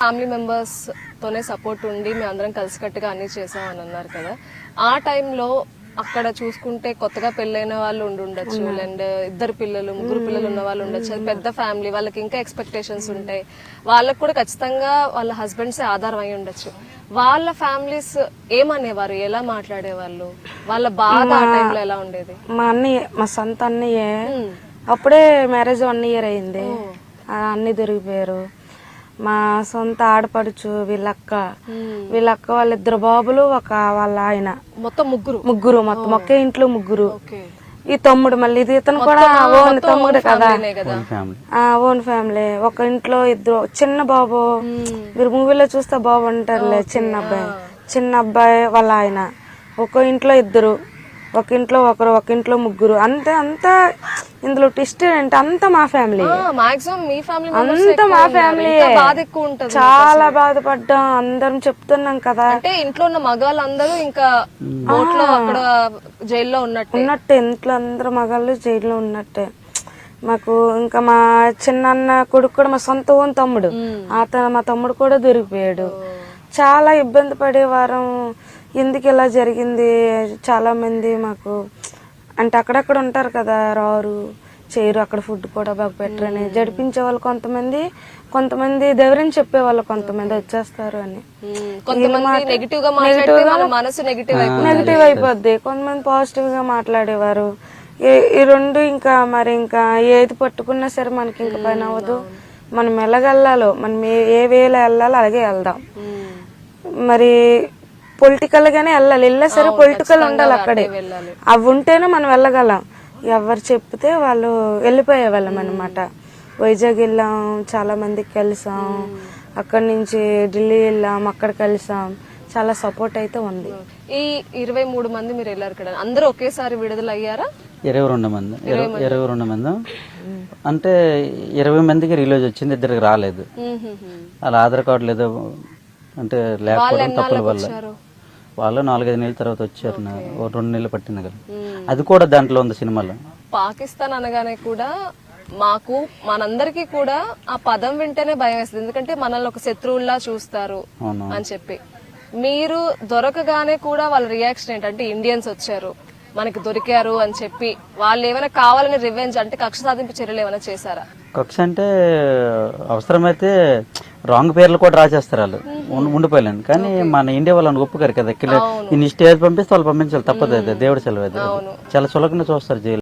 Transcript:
Family members తోనే support ఉండి మేము అందరం కలిసికట్టుగా అన్ని చేసామని అన్నారు కదా, ఆ టైంలో అక్కడ చూసుకుంటే కొత్తగా పెళ్ళైన వాళ్ళు ఉండొచ్చు, అండ్ ఇద్దరు పిల్లలు ముగ్గురు పిల్లలు ఉన్న వాళ్ళు ఉండొచ్చు, అది పెద్ద ఫ్యామిలీ, వాళ్ళకి ఇంకా ఎక్స్పెక్టేషన్స్ ఉంటాయి, వాళ్ళకు కూడా ఖచ్చితంగా వాళ్ళ హస్బెండ్సే ఆధారం అయి ఉండొచ్చు. వాళ్ళ ఫ్యామిలీస్ ఏమనేవారు, ఎలా మాట్లాడేవాళ్ళు, వాళ్ళ బాధ ఆ టైంలో ఎలా ఉండేది? మా అన్నయ్య, మా సొంత అన్నయ్య అప్పుడే మ్యారేజ్ 1 year అయింది, అన్ని దొరికిపోయారు. మా సొంత ఆడపడుచు వీళ్ళక్క వాళ్ళిద్దరు బాబులు, వాళ్ళ ఆయన, మొత్తం ముగ్గురు మొత్తం ఒకే ఇంట్లో ముగ్గురు. ఈ తమ్ముడు మళ్ళీ ఇది ఇతను కూడా ఓన్ తమ్ముడు కదా, ఓన్ ఫ్యామిలీ. ఒక ఇంట్లో ఇద్దరు చిన్న బాబు, మీరు మూవీలో చూస్తే బాబు ఉంటారులే, చిన్న అబ్బాయి వాళ్ళ ఆయన. ఒక ఇంట్లో ఇద్దరు, ఒక ఇంట్లో ఒకరు, ఒక ఇంట్లో ముగ్గురు, అంతా ఇందులో ట్విస్ట్ ఏంటి, అంతా మా ఫ్యామిలీ, అంతా మా ఫ్యామిలీ. చాలా బాధపడ్డాం, అందరం చెప్తున్నాం కదా. అంటే ఇంట్లో ఉన్న మగాళ్ళందరూ ఇంకా అక్కడ జైల్లో ఉన్నట్టే, ఇంట్లో అందరు మగాళ్ళు జైల్లో ఉన్నట్టే. మాకు ఇంకా మా చిన్న కొడుకు కూడా మా సొంత ఓన్ తమ్ముడు, మా తమ్ముడు కూడా దొరికిపోయాడు. చాలా ఇబ్బంది పడేవారం, ఎందుకు ఇలా జరిగింది. చాలా మంది మాకు అంటే అక్కడక్కడ ఉంటారు కదా, రారు చేయరు, అక్కడ ఫుడ్ కూడా బాగా పెట్టరని జడిపించే వాళ్ళు కొంతమంది ధైర్యం చెప్పేవాళ్ళు, కొంతమంది వచ్చేస్తారు అని నెగిటివ్ అయిపోద్ది, కొంతమంది పాజిటివ్ గా మాట్లాడేవారు. ఈ రెండు ఇంకా మరి ఇంకా ఏది పట్టుకున్నా సరే మనకి ఇంకా పని అవ్వదు. మనం ఎలాగెళ్ళాలో, మనం ఏ వేలో వెళ్ళాలో అలాగే వెళ్దాం. మరి పొలిటికల్ గానే వెళ్ళా సరే పొలిటికల్ ఉండాలి అక్కడే, అవి ఉంటేనే మనం వెళ్ళగలం. ఎవరు చెప్తే వాళ్ళు వెళ్ళిపోయేవాళ్ళం అనమాట. వైజాగ్ వెళ్ళాం, చాలా మందికి కలిసాం, అక్కడి నుంచి ఢిల్లీ వెళ్ళాం, అక్కడ కలిసాం. చాలా సపోర్ట్ అయితే ఉంది. ఈ 23 మంది మీరు వెళ్ళారు కదా, అందరూ ఒకేసారి విడుదల అయ్యారా? 22 మంది అంటే 20 మందికి రిలీజ్ వచ్చింది, ఇద్దరికి రాలేదు. అలా ఆధార్ కార్డు లేదు అంటే లేకపోవడం తప్పుల వల్ల వాళ్ళు 4-5 నెలల తర్వాత వచ్చారు, 2 నెలలు పట్టింది కదా. అది కూడా దాంట్లో ఉంది సినిమాలో. పాకిస్తాన్ అనగానే కూడా మనందరికీ కూడా ఆ పదం వింటేనే భయం వేస్తుంది, ఎందుకంటే మనల్ని ఒక శత్రువుల్లా చూస్తారు అని చెప్పి. మీరు దొరకగానే కూడా వాళ్ళ రియాక్షన్ ఏంటంటే, ఇండియన్స్ వచ్చారు మనకి దొరికారు అని చెప్పి వాళ్ళు ఏమైనా కావాలని రివెంజ్ అంటే కక్ష సాధింపు చర్యలు ఏమైనా చేశారా? కక్ష అంటే అవసరమైతే రాంగ్ పేర్లు కూడా రాసేస్తారు వాళ్ళు, ఉండిపోయాను. కానీ మన ఇండియా వాళ్ళని ఒప్పుకారు కదా, ఇన్ని స్టేజ్ పంపిస్తే వాళ్ళు పంపించాలి, తప్పదు, దేవుడి సెలవు. చాలా సులభంగా చూస్తారు జైలు.